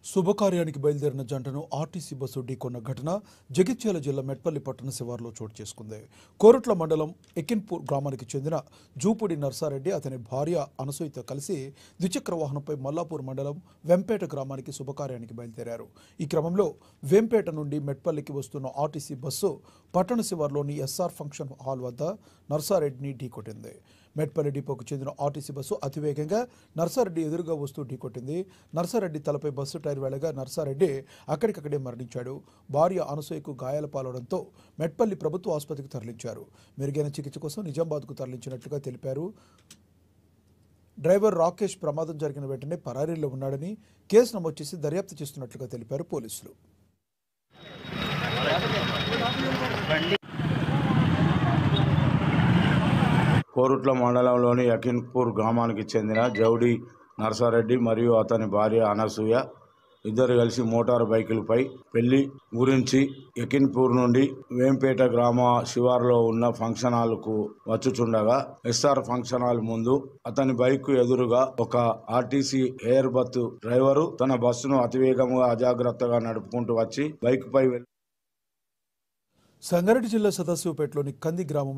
శుభకార్యానికి బయలుదేరిన జంటను ఆర్టీసీ బస్సు ఢీకొన్న ఘటన జగిత్యాల జిల్లా మెట్పల్లి పట్టణ శివార్లో చోటు చేసుకుంది. కోరుట్ల మండలం ఎకిన్పూర్ గ్రామానికి చెందిన జూపూడి నర్సారెడ్డి అతని భార్య అనసూయతో కలిసి ద్విచక్ర వాహనంపై మల్లాపూర్ మండలం వెంపేట గ్రామానికి శుభకార్యానికి బయలుదేరారు. ఈ క్రమంలో వెంపేట నుండి మెట్పల్లికి వస్తున్న ఆర్టీసీ బస్సు పట్టణ శివార్లోని ఎస్ఆర్ ఫంక్షన్ హాల్ వద్ద నర్సారెడ్డిని ఢీకొట్టింది. మెట్పల్లి డిపోకు చెందిన ఆర్టీసీ బస్సు అతివేగంగా నర్సారెడ్డి ఎదురుగా వస్తూ ఢీకొట్టింది. నర్సారెడ్డి తలపై బస్సు టైర్ వెళ్లగా నర్సారెడ్డి అక్కడికక్కడే మరణించాడు. భార్య అనసూయకు గాయాల పాలవడంతో మెట్పల్లి ప్రభుత్వ ఆసుపత్రికి తరలించారు. మెరుగైన చికిత్స కోసం నిజామాబాద్కు తరలించినట్లుగా తెలిపారు. డ్రైవర్ రాకేష్ ప్రమాదం జరిగిన వెంటనే పరారీలో ఉన్నాడని, కేసు నమోదు చేసి దర్యాప్తు చేస్తున్నట్లుగా తెలిపారు పోలీసులు. కోరుట్ల మండలంలోని యకిన్పూర్ గ్రామానికి చెందిన జౌడి నర్సారెడ్డి మరియు అతని భార్య అనసూయ ఇద్దరు కలిసి మోటారు బైకులపై పెళ్లి గురించి యకిన్పూర్ నుండి వేంపేట గ్రామ శివారులో ఉన్న ఫంక్షన్ హాల్కు వచ్చుచుండగా ఎస్ఆర్ ఫంక్షన్ హాల్ ముందు అతని బైక్ ఎదురుగా ఒక ఆర్టీసీ ఎయిర్ బస్ డ్రైవరు తన బస్సును అతివేగంగా అజాగ్రత్తగా నడుపుకుంటూ వచ్చి బైక్ పై సంగారెడ్డి జిల్లా సదాశివపేటలోని కంది గ్రామంలో